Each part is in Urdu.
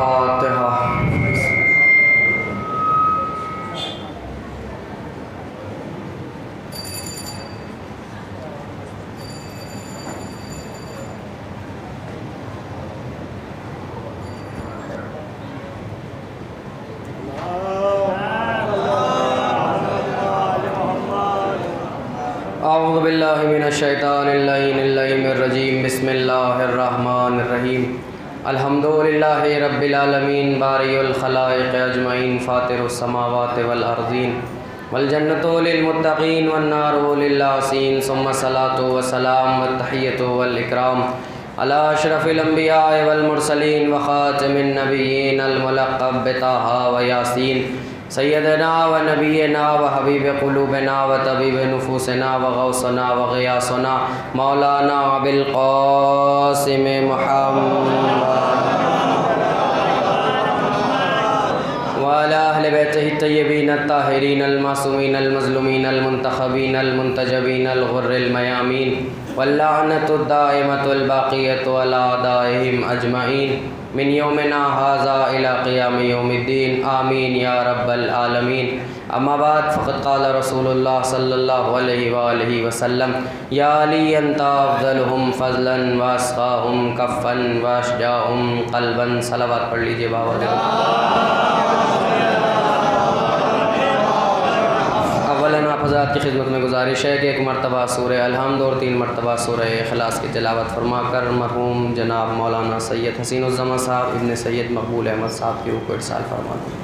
الفاتحہ۔ اعوذ باللہ من الشیطان اللعین الرجیم، بسم اللہ الرحمن الرحیم۔ الحمدللہ رب العالمین، باری الخلائق اجمعین، فاطر السماوات والارضین، والجنۃ للمتقین والنار للعاصین، ثم الصلاۃ والسلام والتحیۃ والاکرام علی اشرف الانبیاء والمرسلین وخاتم النبیین الملقب بطٰہٰ ویاسین، سیدنا و نبینا و حبیب قلوبنا و طبیب نفوسنا و غوثنا و غیاثنا مولانا ابوالقاسم محمد وعلی اہل بیتہ الطیبین الطاہرین المعصومین المظلومین المنتخبین المنتجبین الغر المیامین، واللعنۃ الدائمۃ الباقیۃ علی اعدائہم اجمعین من یومنا ھذا الی قیام یوم الدین، آمین یا رب العالمین۔ اما بعد، فقد قال رسول اللہ صلی اللہ علیہ وآلہ وسلم، یا علی انت افضلہم فضلا واسقاہم کفا واشجاہم قلبا۔ صلوات پڑھ لیجئے باوجہ۔ اولاً آپ حضرات کی خدمت میں گزارش ہے کہ ایک مرتبہ سورہ الحمد اور 3 مرتبہ سورہ اخلاص کی تلاوت فرما کر مرحوم جناب مولانا سید حسین الزمان صاحب ابن سید مقبول احمد صاحب کی روح کو ارسال فرما دیں۔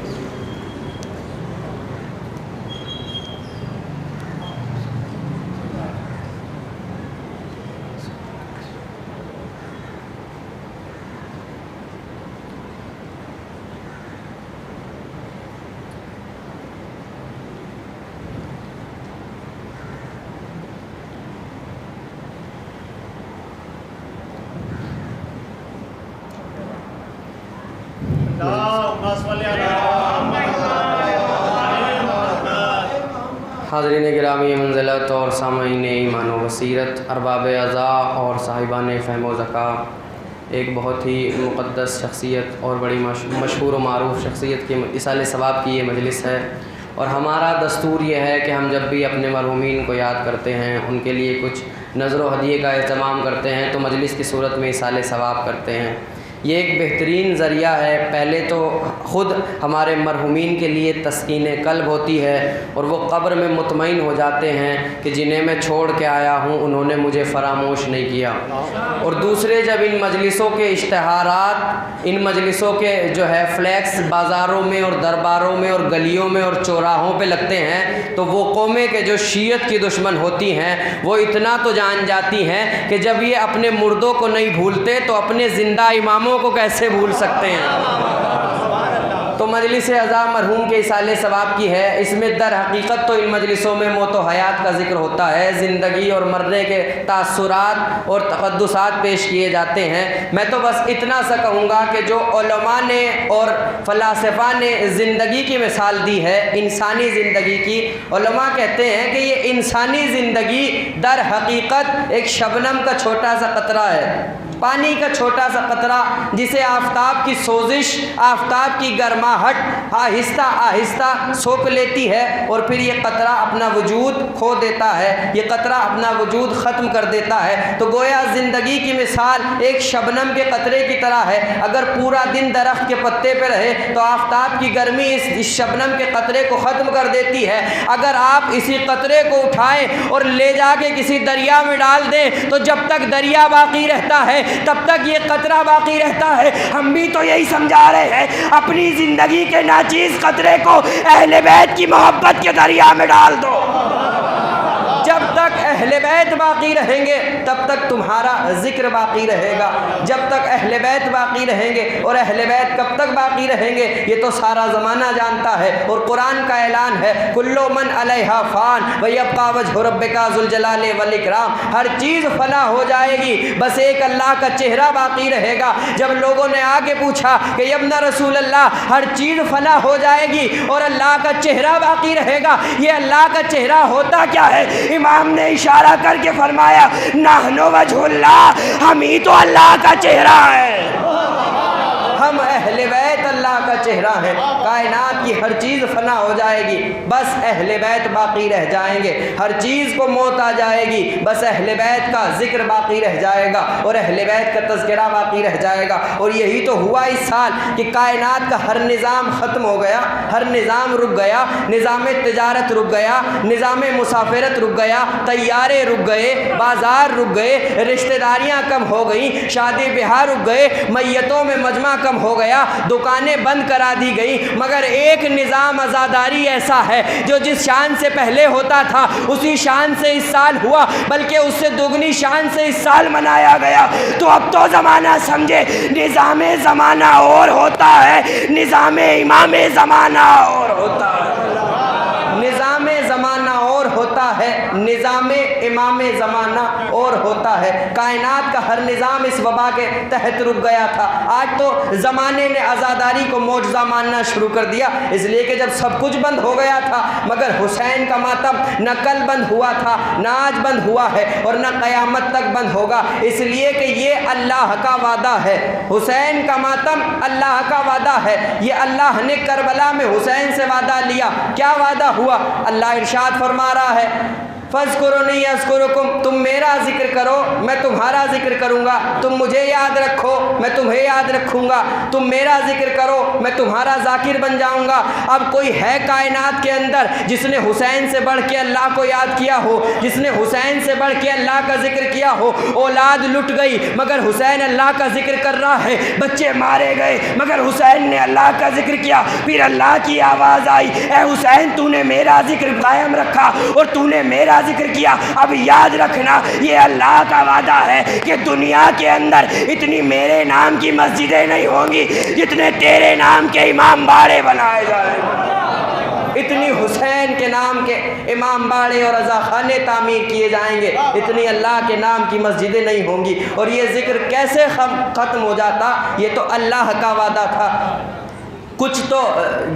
حاضرین گرامی منزلت اور سامعین ایمان و بصیرت، ارباب اعضاء اور صاحبان فہم و ذکا، ایک بہت ہی مقدس شخصیت اور بڑی مشہور و معروف شخصیت کے ایصال ثواب کی یہ مجلس ہے، اور ہمارا دستور یہ ہے کہ ہم جب بھی اپنے مرحومین کو یاد کرتے ہیں، ان کے لیے کچھ نذر و ہدیے کا اہتمام کرتے ہیں تو مجلس کی صورت میں ایصال ثواب کرتے ہیں۔ یہ ایک بہترین ذریعہ ہے، پہلے تو خود ہمارے مرحومین کے لیے تسکین قلب ہوتی ہے، اور وہ قبر میں مطمئن ہو جاتے ہیں کہ جنہیں میں چھوڑ کے آیا ہوں انہوں نے مجھے فراموش نہیں کیا، اور دوسرے جب ان مجلسوں کے اشتہارات، ان مجلسوں کے جو ہے فلیکس بازاروں میں اور درباروں میں اور گلیوں میں اور چوراہوں پہ لگتے ہیں تو وہ قومیں کے جو شیعت کی دشمن ہوتی ہیں وہ اتنا تو جان جاتی ہیں کہ جب یہ اپنے مردوں کو نہیں بھولتے تو اپنے زندہ اماموں کو کیسے بھول سکتے ہیں۔ تو مجلس اعضاء مرحوم کے ایصال ثواب کی ہے، اس میں در حقیقت تو ان مجلسوں میں موت و حیات کا ذکر ہوتا ہے، زندگی اور مرنے کے تاثرات اور تقدسات پیش کیے جاتے ہیں۔ میں تو بس اتنا سا کہوں گا کہ جو علماء نے اور فلاسفہ نے زندگی کی مثال دی ہے، انسانی زندگی کی، علماء کہتے ہیں کہ یہ انسانی زندگی در حقیقت ایک شبنم کا چھوٹا سا قطرہ ہے، پانی کا چھوٹا سا قطرہ جسے آفتاب کی سوزش، آفتاب کی گرماہٹ آہستہ آہستہ سوکھ لیتی ہے، اور پھر یہ قطرہ اپنا وجود کھو دیتا ہے، یہ قطرہ اپنا وجود ختم کر دیتا ہے۔ تو گویا زندگی کی مثال ایک شبنم کے قطرے کی طرح ہے، اگر پورا دن درخت کے پتے پہ رہے تو آفتاب کی گرمی اس شبنم کے قطرے کو ختم کر دیتی ہے، اگر آپ اسی قطرے کو اٹھائیں اور لے جا کے کسی دریا میں ڈال دیں تو جب تک دریا باقی رہتا ہے تب تک یہ قطرہ باقی رہتا ہے۔ ہم بھی تو یہی سمجھا رہے ہیں، اپنی زندگی کے ناچیز قطرے کو اہل بیت کی محبت کے دریا میں ڈال دو۔ جب تک اہل بیت باقی رہیں گے تب تک تمہارا ذکر باقی رہے گا، جب تک اہل بیت باقی رہیں گے، اور اہل بیت کب تک باقی رہیں گے یہ تو سارا زمانہ جانتا ہے، اور قرآن کا اعلان ہے کل من علیہا فان ویبقی وجہ ربک ذو الجلال والاکرام، ہر چیز فنا ہو جائے گی، بس ایک اللہ کا چہرہ باقی رہے گا۔ جب لوگوں نے آگے پوچھا کہ ابن رسول اللہ ہر چیز فنا ہو جائے گی اور اللہ کا چہرہ باقی رہے گا، یہ اللہ کا چہرہ ہوتا کیا ہے؟ امام نے اشارہ کر کے فرمایا نحن وجہ اللہ، ہم ہی تو اللہ کا چہرہ ہے، ہم اہل بیت اللہ کا چہرہ ہیں. کائنات کی ہر چیز فنا ہو جائے گی, بس اہل بیت باقی رہ جائیں گے. ہر چیز کو موت آ جائے گی, بس اہل بیت کا ذکر باقی رہ جائے گا اور اہل بیت کا تذکرہ باقی رہ جائے گا. اور یہی تو ہوا اس سال کہ کائنات کا ہر نظام ختم ہو گیا, ہر نظام رک گیا. نظام تجارت رک گیا, نظام مسافرت رک گیا, طیارے رک گئے, بازار رک گئے, رشتہ داریاں کم ہو گئیں, شادی بیاہ رک گئے, میتوں میں مجمع کم ہو گیا, دکانیں بند کرا دی گئی. مگر ایک نظام عزاداری ایسا ہے جو جس شان سے پہلے ہوتا تھا اسی شان سے اس سال ہوا, بلکہ اس سے دوگنی شان سے اس سال منایا گیا. تو اب تو زمانہ سمجھے, نظام زمانہ اور ہوتا ہے, نظام امام زمانہ اور ہوتا ہے. نظام زمانہ اور ہوتا ہے, نظام امام زمانہ اور ہوتا ہے. کائنات کا ہر نظام اس وبا کے تحت رک گیا تھا. آج تو زمانے نے عزاداری کو معجزہ ماننا شروع کر دیا, اس لیے کہ جب سب کچھ بند ہو گیا تھا مگر حسین کا ماتم نہ کل بند ہوا تھا, نہ آج بند ہوا ہے اور نہ قیامت تک بند ہوگا, اس لیے کہ یہ اللہ کا وعدہ ہے. حسین کا ماتم اللہ کا وعدہ ہے. یہ اللہ نے کربلا میں حسین سے وعدہ لیا. کیا وعدہ ہوا؟ اللہ ارشاد فرما رہا ہے, فَاذْكُرُونِي أَذْكُرُكُمْ, تم میرا ذکر کرو میں تمہارا ذکر کروں گا. تم مجھے یاد رکھو میں تمہیں یاد رکھوں گا. تم میرا ذکر کرو میں تمہارا ذاکر بن جاؤں گا. اب کوئی ہے کائنات کے اندر جس نے حسین سے بڑھ کے اللہ کو یاد کیا ہو, جس نے حسین سے بڑھ کے اللہ کا ذکر کیا ہو؟ اولاد لٹ گئی مگر حسین اللہ کا ذکر کر رہا ہے. بچے مارے گئے مگر حسین نے اللہ کا ذکر کیا. پھر اللہ کی آواز آئی, اے حسین تو نے میرا ذکر قائم رکھا اور تو نے میرا ذکر کیا. اب یاد رکھنا یہ اللہ کا وعدہ ہے کہ دنیا کے اندر اتنی میرے نام کی مسجدیں نہیں ہوں گی جتنے تیرے نام کے امام باڑے بنائے جائیں, اتنی حسین کے نام کے امام باڑے اور رضا خانے تعمیر کیے جائیں گے, اتنی اللہ کے نام کی مسجدیں نہیں ہوں گی. اور یہ ذکر کیسے ختم ہو جاتا؟ یہ تو اللہ کا وعدہ تھا. کچھ تو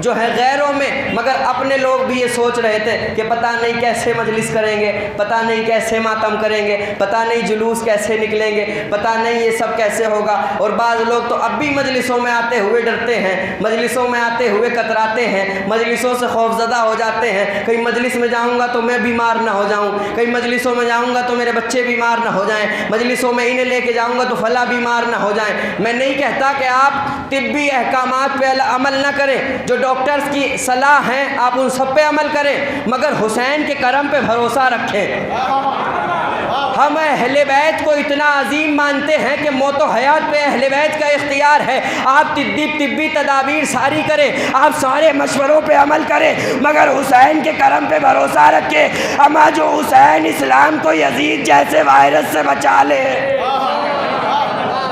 جو ہے غیروں میں, مگر اپنے لوگ بھی یہ سوچ رہے تھے کہ پتہ نہیں کیسے مجلس کریں گے, پتہ نہیں کیسے ماتم کریں گے, پتہ نہیں جلوس کیسے نکلیں گے, پتہ نہیں یہ سب کیسے ہوگا. اور بعض لوگ تو اب بھی مجلسوں میں آتے ہوئے ڈرتے ہیں, مجلسوں میں آتے ہوئے کتراتے ہیں, مجلسوں سے خوف زدہ ہو جاتے ہیں. کہیں مجلس میں جاؤں گا تو میں بیمار نہ ہو جاؤں, کہیں مجلسوں میں جاؤں گا تو میرے بچے بیمار نہ ہو جائیں, مجلسوں میں انہیں لے کے جاؤں گا تو فلاں بیمار نہ ہو جائیں. میں نہیں کہتا کہ آپ طبی احکامات پہ عمل نہ کریں, جو ڈاکٹرز کی صلاح ہیں آپ ان سب پہ عمل کریں, مگر حسین کے کرم پہ بھروسہ رکھیں. ہم اہل بیت کو اتنا عظیم مانتے ہیں کہ موت و حیات پہ اہل بیت کا اختیار ہے. آپ طبی تدابیر ساری کریں, آپ سارے مشوروں پہ عمل کریں, مگر حسین کے کرم پہ بھروسہ رکھیں. اما جو حسین اسلام کو یزید جیسے وائرس سے بچا لے,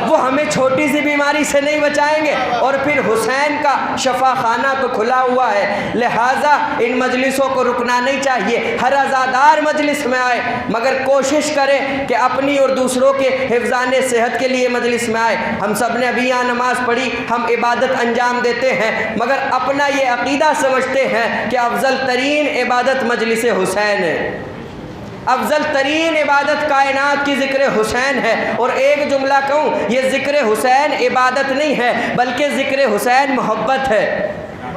وہ ہمیں چھوٹی سی بیماری سے نہیں بچائیں گے. اور پھر حسین کا شفا خانہ تو کھلا ہوا ہے, لہٰذا ان مجلسوں کو رکنا نہیں چاہیے. ہر عزادار مجلس میں آئے, مگر کوشش کرے کہ اپنی اور دوسروں کے حفظان صحت کے لیے مجلس میں آئے. ہم سب نے ابھی یہاں نماز پڑھی, ہم عبادت انجام دیتے ہیں, مگر اپنا یہ عقیدہ سمجھتے ہیں کہ افضل ترین عبادت مجلس حسین ہے, افضل ترین عبادت کائنات کی ذکر حسین ہے. اور ایک جملہ کہوں, یہ ذکر حسین عبادت نہیں ہے بلکہ ذکر حسین محبت ہے.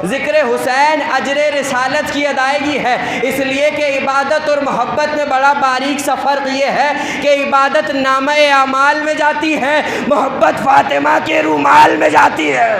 ذکر حسین اجر رسالت کی ادائیگی ہے, اس لیے کہ عبادت اور محبت میں بڑا باریک سا فرق یہ ہے کہ عبادت نامہ اعمال میں جاتی ہے, محبت فاطمہ کے رومال میں جاتی ہے.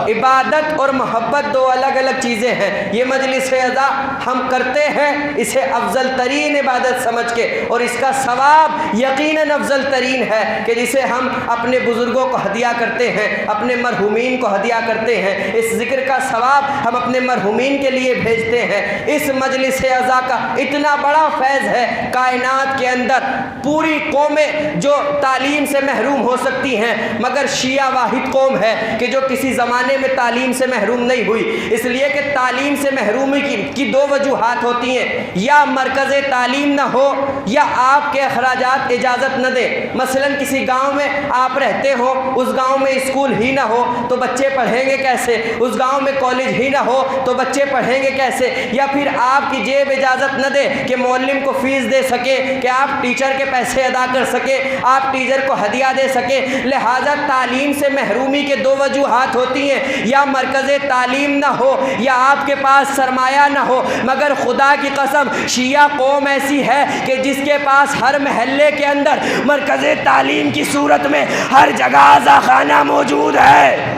عبادت اور محبت دو الگ الگ چیزیں ہیں. یہ مجلس عزا ہم کرتے ہیں اسے افضل ترین عبادت سمجھ کے, اور اس کا ثواب یقیناً افضل ترین ہے کہ جسے ہم اپنے بزرگوں کو ہدیہ کرتے ہیں, اپنے مرحومین کو ہدیہ کرتے ہیں. اس ذکر کا ثواب ہم اپنے مرحومین کے لیے بھیجتے ہیں. اس مجلس عزا کا اتنا بڑا فیض ہے, کائنات کے اندر پوری قومیں جو تعلیم سے محروم ہو سکتی ہیں, مگر شیعہ واحد قوم ہے کہ جو کسی زمانے زمانے میں تعلیم سے محروم نہیں ہوئی، اس لیے کہ تعلیم سے محرومی کی دو وجوہات ہوتی ہیں، یا مرکز تعلیم نہ ہو یا آپ کے اخراجات اجازت نہ دیں۔ مثلا کسی گاؤں میں آپ رہتے ہو، اس گاؤں میں اسکول ہی نہ ہو تو بچے پڑھیں گے کیسے، اس گاؤں میں کالج ہی نہ ہو تو بچے پڑھیں گے کیسے، یا پھر آپ کی جیب اجازت نہ دے کہ معلم کو فیس دے سکے، کہ آپ ٹیچر کے پیسے ادا کر سکے، آپ ٹیچر کو ہدیہ دے سکے۔ لہٰذا تعلیم سے محرومی کے دو وجوہات ہوتی ہیں، یا مرکز تعلیم نہ ہو یا آپ کے پاس سرمایہ نہ ہو۔ مگر خدا کی قسم شیعہ قوم ایسی ہے کہ جس کے پاس ہر محلے کے اندر مرکز تعلیم کی صورت میں ہر جگہ اعضا خانہ موجود ہے۔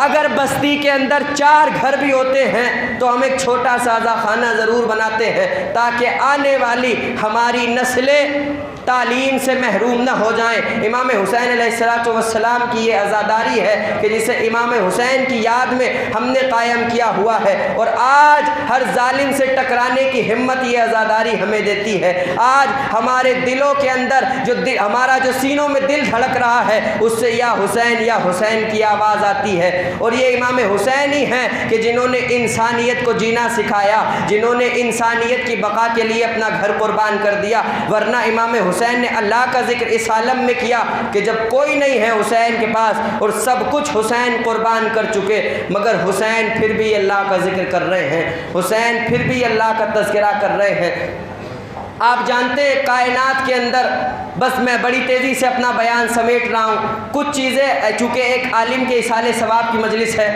اگر بستی کے اندر 4 گھر بھی ہوتے ہیں تو ہم ایک چھوٹا سا اعضا خانہ ضرور بناتے ہیں تاکہ آنے والی ہماری نسلیں تعلیم سے محروم نہ ہو جائیں۔ امام حسین علیہ السلام کی یہ عزاداری ہے کہ جسے امام حسین کی یاد میں ہم نے قائم کیا ہوا ہے، اور آج ہر ظالم سے ٹکرانے کی ہمت یہ عزاداری ہمیں دیتی ہے۔ آج ہمارے دلوں کے اندر ہمارا جو سینوں میں دل دھڑک رہا ہے اس سے یا حسین کی آواز آتی ہے، اور یہ امام حسین ہی ہیں کہ جنہوں نے انسانیت کو جینا سکھایا، جنہوں نے انسانیت کی بقا کے لیے اپنا گھر قربان کر دیا۔ ورنہ امام حسین نے اللہ کا ذکر اس عالم میں کیا کہ جب کوئی نہیں ہے حسین کے پاس اور سب کچھ حسین قربان کر چکے، مگر حسین پھر بھی اللہ کا ذکر کر رہے ہیں، حسین پھر بھی اللہ کا تذکرہ کر رہے ہیں۔ آپ جانتے ہیں کائنات کے اندر، بس میں بڑی تیزی سے اپنا بیان سمیٹ رہا ہوں، کچھ چیزیں چونکہ ایک عالم کے ایصال ثواب کی مجلس ہے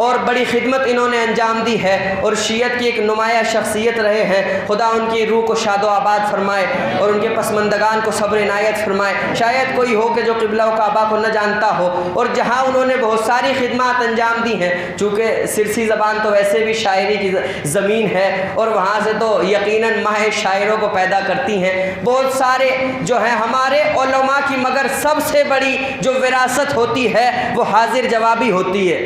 اور بڑی خدمت انہوں نے انجام دی ہے اور شیعت کی ایک نمایاں شخصیت رہے ہیں، خدا ان کی روح کو شاد و آباد فرمائے اور ان کے پسماندگان کو صبر عنایت فرمائے۔ شاید کوئی ہو کہ جو قبلہ و کعبہ کو نہ جانتا ہو، اور جہاں انہوں نے بہت ساری خدمات انجام دی ہیں، چونکہ سرسی زبان تو ویسے بھی شاعری کی زمین ہے اور وہاں سے تو یقیناً ماہر شاعروں کو پیدا کرتی ہیں، بہت سارے جو ہیں ہمارے علماء کی، مگر سب سے بڑی جو وراثت ہوتی ہے وہ حاضر جوابی ہوتی ہے۔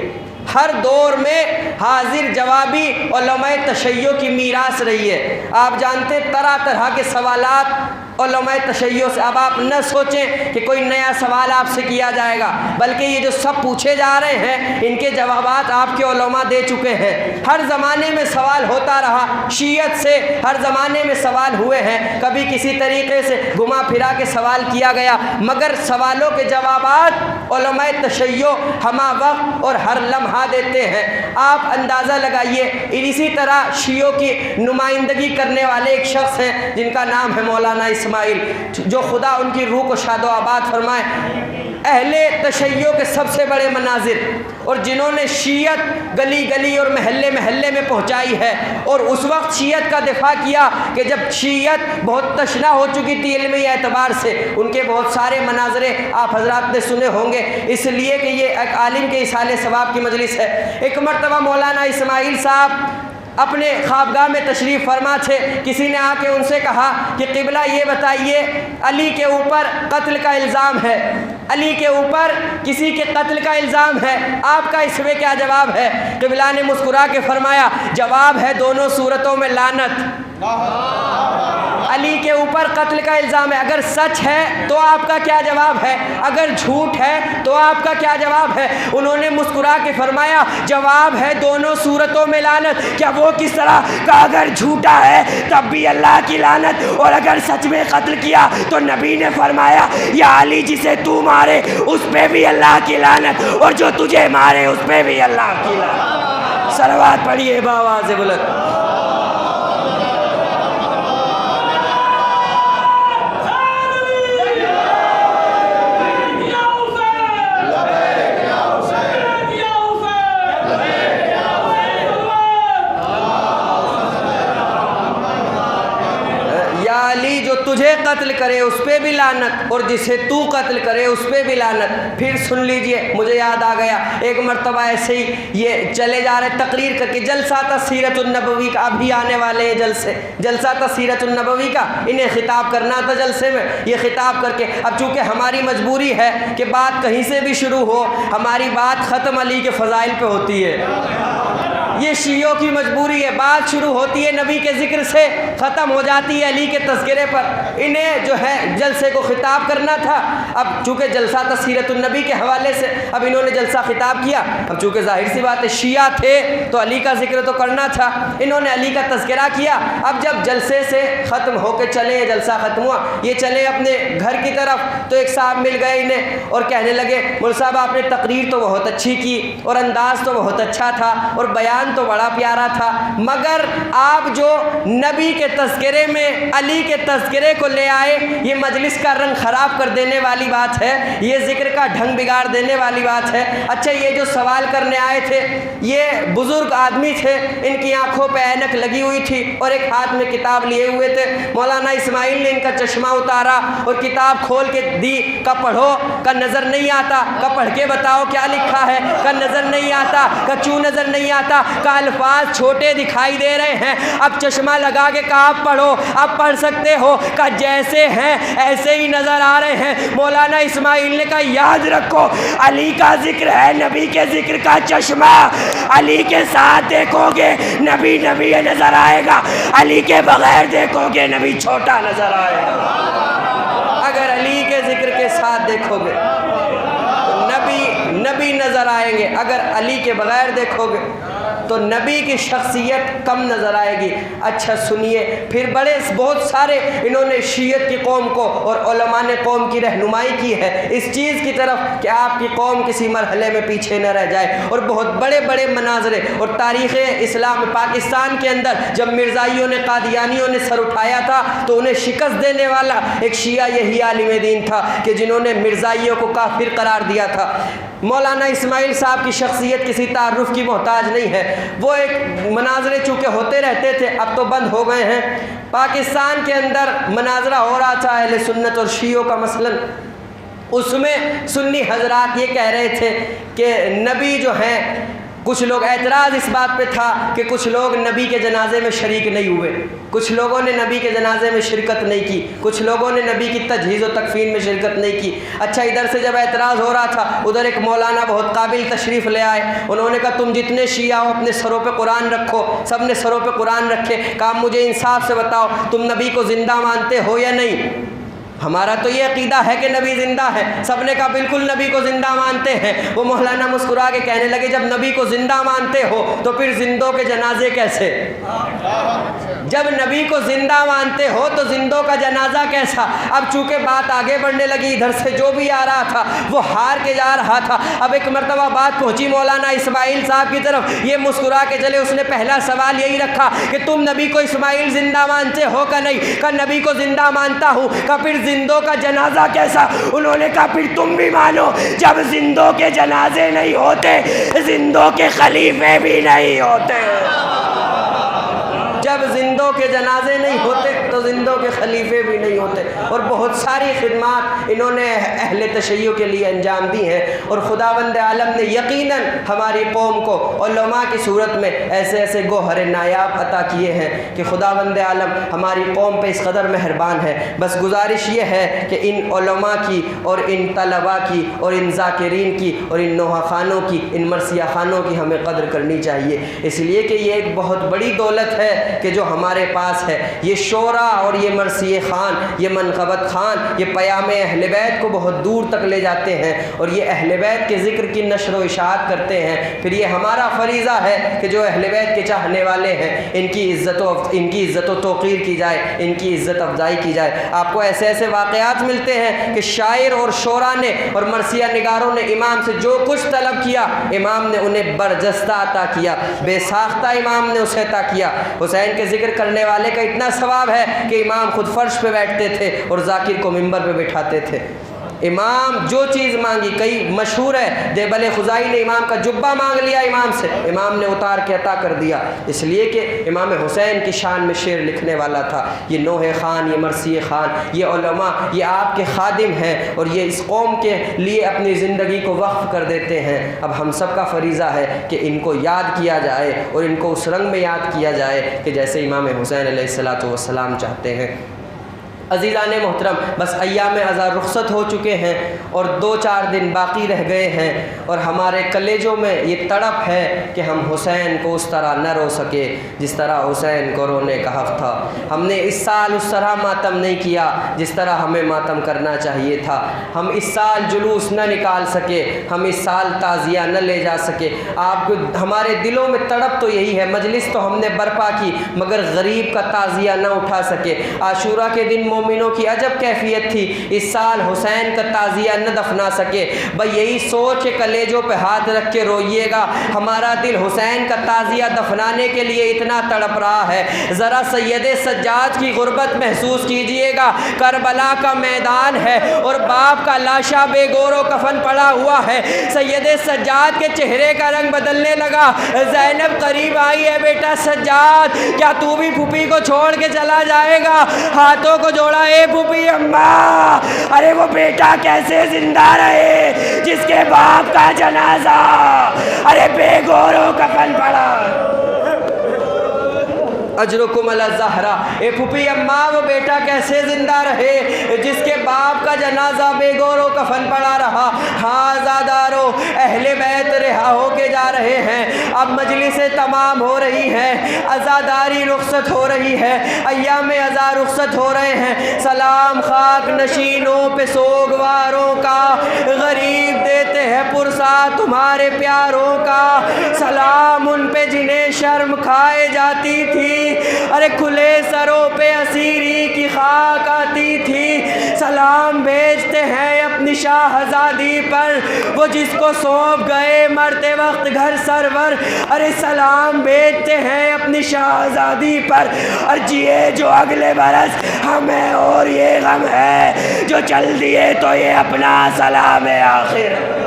ہر دور میں حاضر جوابی علماء تشیع کی میراث رہی ہے۔ آپ جانتے طرح طرح کے سوالات علماء تشیع سے، اب آپ نہ سوچیں کہ کوئی نیا سوال آپ سے کیا جائے گا، بلکہ یہ جو سب پوچھے جا رہے ہیں ان کے جوابات آپ کے علماء دے چکے ہیں۔ ہر زمانے میں سوال ہوتا رہا، شیعت سے ہر زمانے میں سوال ہوئے ہیں، کبھی کسی طریقے سے گھما پھرا کے سوال کیا گیا، مگر سوالوں کے جوابات علماء تشیع ہمہ وقت اور ہر لمحہ دیتے ہیں۔ آپ اندازہ لگائیے، اسی طرح شیعوں کی نمائندگی کرنے والے ایک شخص ہیں جن کا نام ہے مولانا اسماعیل، جو خدا ان کی روح کو شاد و آباد فرمائے۔ اہل تشیع کے سب سے بڑے مناظر اور جنہوں نے شیعت گلی گلی اور محلے محلے میں پہنچائی ہے، اور اس وقت شیعت کا دفاع کیا کہ جب شیعت بہت تشنا ہو چکی تھی علمی اعتبار سے، ان کے بہت سارے مناظرے آپ حضرات نے سنے ہوں گے، اس لیے کہ یہ ایک عالم کے ایصال ثواب کی مجلس ہے۔ ایک مرتبہ مولانا اسماعیل صاحب اپنے خوابگاہ میں تشریف فرما تھے، کسی نے آ کے ان سے کہا کہ قبلہ یہ بتائیے علی کے اوپر قتل کا الزام ہے، علی کے اوپر کسی کے قتل کا الزام ہے، آپ کا اس میں کیا جواب ہے؟ قبلہ نے مسکرا کے فرمایا جواب ہے دونوں صورتوں میں لعنت۔ علی کے اوپر قتل کا الزام ہے، اگر سچ ہے تو آپ کا کیا جواب ہے؟ اگر جھوٹ ہے تو آپ کا کیا جواب ہے؟ انہوں نے مسکرا کے فرمایا جواب ہے دونوں صورتوں میں لعنت۔ کیا وہ کس طرح کہ اگر جھوٹا ہے تب بھی اللہ کی لعنت، اور اگر سچ میں قتل کیا تو نبی نے فرمایا یا علی جسے تو مارے اس پہ بھی اللہ کی لعنت، اور جو تجھے مارے اس پہ بھی اللہ کی لعنت۔ صلوات پڑھیے باواز بلند۔ تجھے قتل کرے اس پہ بھی لعنت، اور جسے تو قتل کرے اس پہ بھی لعنت۔ پھر سن لیجئے، مجھے یاد آ گیا ایک مرتبہ ایسے ہی یہ چلے جا رہے تقریر کر کے، جلسہ تھا سیرت النبوی کا، ابھی آنے والے ہیں جلسہ تھا سیرت النبوی کا، انہیں خطاب کرنا تھا جلسے میں، یہ خطاب کر کے اب چونکہ ہماری مجبوری ہے کہ بات کہیں سے بھی شروع ہو، ہماری بات ختم علی کے فضائل پہ ہوتی ہے، یہ شیعوں کی مجبوری ہے، بات شروع ہوتی ہے نبی کے ذکر سے، ختم ہو جاتی ہے علی کے تذکرے پر۔ انہیں جو ہے جلسے کو خطاب کرنا تھا. اب چونکہ جلسہ تھا سیرت النبی کے حوالے سے, اب انہوں نے جلسہ خطاب کیا. اب چونکہ ظاہر سی بات ہے شیعہ تھے تو علی کا ذکر تو کرنا تھا, انہوں نے علی کا تذکرہ کیا. اب جب جلسے سے ختم ہو کے چلے, جلسہ ختم ہوا, یہ چلے اپنے گھر کی طرف, تو ایک صاحب مل گئے انہیں اور کہنے لگے مول صاحب آپ نے تقریر تو بہت اچھی کی اور انداز تو بہت اچھا تھا اور بیان تو بڑا پیارا تھا, مگر آپ جو نبی کے تذکرے میں علی کے تذکرے کو لے آئے یہ مجلس کا رنگ خراب کر دینے والی بات ہے, یہ ذکر کا ڈھنگ بگاڑ دینے والی بات ہے. اچھا یہ جو سوال کرنے آئے تھے یہ بزرگ آدمی تھے, ان کی آنکھوں پہ اینک لگی ہوئی تھی اور ایک ہاتھ میں کتاب لیے ہوئے تھے. مولانا اسماعیل نے ان کا چشمہ اتارا اور کتاب کھول کے دی, کا پڑھو, کا نظر نہیں آتا, کا پڑھ کے بتاؤ کیا لکھا ہے, کا نظر نہیں آتا, کا چوں نظر نہیں آتا, کا الفاظ چھوٹے دکھائی دے رہے ہیں. اب چشمہ لگا کے کہا آپ پڑھو, آپ پڑھ سکتے ہو, کا جیسے ہیں ایسے ہی نظر آ رہے ہیں. مولانا اسماعیل نے کہا یاد رکھو علی کا ذکر ہے, نبی کے ذکر کا چشمہ, علی کے ساتھ دیکھو گے نبی نبی نظر آئے گا, علی کے بغیر دیکھو گے نبی چھوٹا نظر آئے گا. اگر علی کے ذکر کے ساتھ دیکھو گے تو نبی نظر آئیں گے, اگر علی کے بغیر دیکھو گے تو نبی کی شخصیت کم نظر آئے گی. اچھا سنیے, پھر بہت سارے انہوں نے شیعت کی قوم کو اور علماء نے قوم کی رہنمائی کی ہے اس چیز کی طرف کہ آپ کی قوم کسی مرحلے میں پیچھے نہ رہ جائے, اور بہت بڑے بڑے مناظرے اور تاریخ اسلام پاکستان کے اندر جب مرزائیوں نے قادیانیوں نے سر اٹھایا تھا تو انہیں شکست دینے والا ایک شیعہ یہی عالم دین تھا کہ جنہوں نے مرزائیوں کو کافر قرار دیا تھا. مولانا اسماعیل صاحب کی شخصیت کسی تعارف کی محتاج نہیں ہے, وہ ایک مناظرے چونکہ ہوتے رہتے تھے اب تو بند ہو گئے ہیں. پاکستان کے اندر مناظرہ ہو رہا تھا اہل سنت اور شیعوں کا, مثلا اس میں سنی حضرات یہ کہہ رہے تھے کہ نبی جو ہیں, کچھ لوگ اعتراض اس بات پہ تھا کہ کچھ لوگ نبی کے جنازے میں شریک نہیں ہوئے, کچھ لوگوں نے نبی کے جنازے میں شرکت نہیں کی, کچھ لوگوں نے نبی کی تجہیز و تکفین میں شرکت نہیں کی. اچھا ادھر سے جب اعتراض ہو رہا تھا ادھر ایک مولانا بہت قابل تشریف لے آئے, انہوں نے کہا تم جتنے شیعہ ہو اپنے سروں پہ قرآن رکھو. سب نے سروں پہ قرآن رکھے. کہا مجھے انصاف سے بتاؤ تم نبی کو زندہ مانتے ہو یا نہیں؟ ہمارا تو یہ عقیدہ ہے کہ نبی زندہ ہے. سب نے کہا بالکل نبی کو زندہ مانتے ہیں. وہ مولانا مسکرا کے کہنے لگے جب نبی کو زندہ مانتے ہو تو پھر زندوں کے جنازے کیسے؟ جب نبی کو زندہ مانتے ہو تو زندوں کا جنازہ کیسا؟ اب چونکہ بات آگے بڑھنے لگی, ادھر سے جو بھی آ رہا تھا وہ ہار کے جا رہا تھا. اب ایک مرتبہ بات پہنچی مولانا اسماعیل صاحب کی طرف, یہ مسکرا کے چلے. اس نے پہلا سوال یہی رکھا کہ تم نبی کو اسماعیل زندہ مانتے ہو کہ نہیں؟ کہا نبی کو زندہ مانتا ہوں. کہا پھر زندوں کا جنازہ کیسا؟ انہوں نے کہا پھر تم بھی مانو جب زندوں کے جنازے نہیں ہوتے زندوں کے خلیفے بھی نہیں ہوتے. جب زندوں کے جنازے نہیں ہوتے تو زندوں کے خلیفے بھی نہیں ہوتے. اور بہت ساری خدمات انہوں نے اہل تشیع کے لیے انجام دی ہیں, اور خداوند عالم نے یقیناً ہماری قوم کو علماء کی صورت میں ایسے ایسے گوہر نایاب عطا کیے ہیں کہ خداوند عالم ہماری قوم پہ اس قدر مہربان ہے. بس گزارش یہ ہے کہ ان علماء کی اور ان طلباء کی اور ان ذاکرین کی اور ان نوحہ خانوں کی, ان مرثیہ خانوں کی ہمیں قدر کرنی چاہیے, اس لیے کہ یہ ایک بہت بڑی دولت ہے کہ جو ہمارے پاس ہے. یہ شعرا اور یہ مرثیہ خان, یہ منقبت خان, یہ پیام اہل بیت کو بہت دور تک لے جاتے ہیں اور یہ اہل بیت کے ذکر کی نشر و اشاعت کرتے ہیں. پھر یہ ہمارا فریضہ ہے کہ جو اہل بیت کے چاہنے والے ہیں ان کی عزت و توقیر کی جائے, ان کی عزت افزائی کی جائے. آپ کو ایسے ایسے واقعات ملتے ہیں کہ شاعر اور شعرا نے اور مرثیہ نگاروں نے امام سے جو کچھ طلب کیا امام نے انہیں برجستہ عطا کیا, بے ساختہ امام نے اسے عطا کیا. حسین کے ذکر کرنے والے کا اتنا ثواب ہے کہ امام خود فرش پہ بیٹھتے تھے اور ذاکر کو منبر پہ بٹھاتے تھے. امام جو چیز مانگی, کئی مشہور ہے دیبل خزائی نے امام کا جبہ مانگ لیا امام سے, امام نے اتار کے عطا کر دیا, اس لیے کہ امام حسین کی شان میں شعر لکھنے والا تھا. یہ نوحہ خان, یہ مرثیہ خان, یہ علماء, یہ آپ کے خادم ہیں اور یہ اس قوم کے لیے اپنی زندگی کو وقف کر دیتے ہیں. اب ہم سب کا فریضہ ہے کہ ان کو یاد کیا جائے اور ان کو اس رنگ میں یاد کیا جائے کہ جیسے امام حسین علیہ الصلوۃ والسلام چاہتے ہیں. عزیزان محترم، بس ایام عزا رخصت ہو چکے ہیں اور 2-4 دن باقی رہ گئے ہیں، اور ہمارے کلیجوں میں یہ تڑپ ہے کہ ہم حسین کو اس طرح نہ رو سکے جس طرح حسین کو رونے کا حق تھا۔ ہم نے اس سال اس طرح ماتم نہیں کیا جس طرح ہمیں ماتم کرنا چاہیے تھا۔ ہم اس سال جلوس نہ نکال سکے، ہم اس سال تعزیہ نہ لے جا سکے۔ آپ کو ہمارے دلوں میں تڑپ تو یہی ہے، مجلس تو ہم نے برپا کی مگر غریب کا تعزیہ نہ اٹھا سکے۔ عاشورہ کے دن مومنوں کی عجب کیفیت تھی، اس سال حسین کا تعزیہ نہ دفنا سکے۔ بھئی یہی سوچ کے کلیجوں پہ ہاتھ رکھ کے روئیے گا، ہمارا دل حسین کا تعزیہ دفنانے کے لیے اتنا تڑپ رہا ہے۔ ذرا سید سجاد کی غربت محسوس کیجئے گا، کربلا کا میدان ہے اور باپ کا لاشا بے گور و کفن پڑا ہوا ہے۔ سید سجاد کے چہرے کا رنگ بدلنے لگا۔ زینب قریب آئی ہے، بیٹا سجاد کیا تو بھی پھوپھی کو چھوڑ کے چلا جائے گا؟ ہاتھوں کو جوڑا، اے پھوپھی اماں، ارے وہ بیٹا کیسے زندہ رہے جس کے باپ کا جنازہ ارے بے گور و کفن پڑا۔ اجرکم علی الزہرا، اے پھوپھی اماں وہ بیٹا کیسے زندہ رہے جس کے باپ کا جنازہ بے گور و کفن پڑا رہا۔ ہاں عزادارو، اہل بیت رہا ہو کے جا رہے ہیں، اب مجلسیں تمام ہو رہی ہیں، عزاداری رخصت ہو رہی ہے، ایام عزا رخصت ہو رہے ہیں۔ سلام خاک نشینوں پہ سوگواروں کا، غریب دیتے ہیں پرسا تمہارے پیاروں کا۔ سلام ان پہ جنہیں شرم کھائے جاتی تھی، ارے کھلے سروں پہ اسیری کی خاک آتی تھی۔ سلام بھیجتے ہیں اپنی شاہزادی پر، وہ جس کو سونپ گئے مرتے وقت گھر سرور، ارے سلام بھیجتے ہیں اپنی شاہزادی پر، اور جیے جو اگلے برس ہمیں اور یہ غم ہے جو چل دیے تو یہ اپنا سلام آخر۔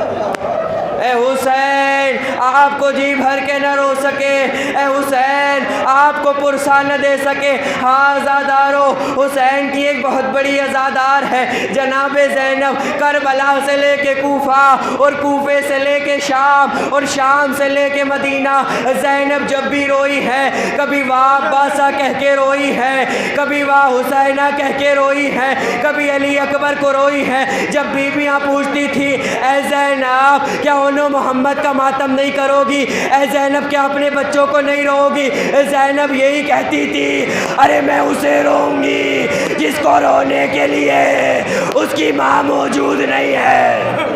اے حسین آپ کو جی بھر کے نہ رو سکے، اے حسین آپ کو پرسا نہ دے سکے۔ ہاں عزادارو، حسین کی ایک بہت بڑی عزادار ہے جناب زینب، کربلا سے لے کے کوفہ اور کوفے سے لے کے شام اور شام سے لے کے مدینہ، زینب جب بھی روئی ہے کبھی واہ عباسہ کہہ کے روئی ہے، کبھی واہ حسینہ کہہ کے روئی ہے، کبھی علی اکبر کو روئی ہے۔ جب بیویاں پوچھتی تھی اے زینب کیا انہوں محمد کا ماتم نہیں کرو گی، اے زینب کیا اپنے بچوں کو نہیں رو گی، زینب یہی کہتی تھی ارے میں اسے روں گی جس کو رونے کے لیے اس کی ماں موجود نہیں ہے۔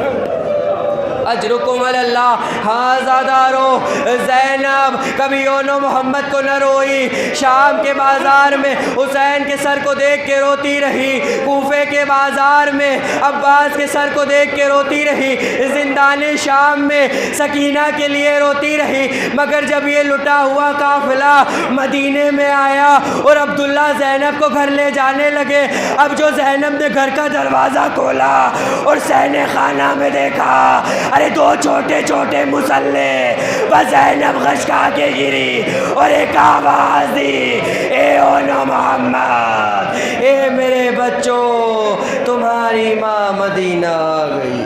اجرکم علی اللہ۔ ہاں عزادارو، زینب کبھی اونو محمد کو نہ روئی، شام کے بازار میں حسین کے سر کو دیکھ کے روتی رہی، کوفے کے بازار میں عباس کے سر کو دیکھ کے روتی رہی، زندان شام میں سکینہ کے لیے روتی رہی، مگر جب یہ لٹا ہوا قافلہ مدینے میں آیا اور عبداللہ زینب کو گھر لے جانے لگے، اب جو زینب نے گھر کا دروازہ کھولا اور سینے خانہ میں دیکھا، ارے 2 چھوٹے چھوٹے مسلح، بس زینب غشکا کے گری اور ایک آواز دی، اے اونو محمد، اے میرے بچوں تمہاری ماں مدینہ آ گئی۔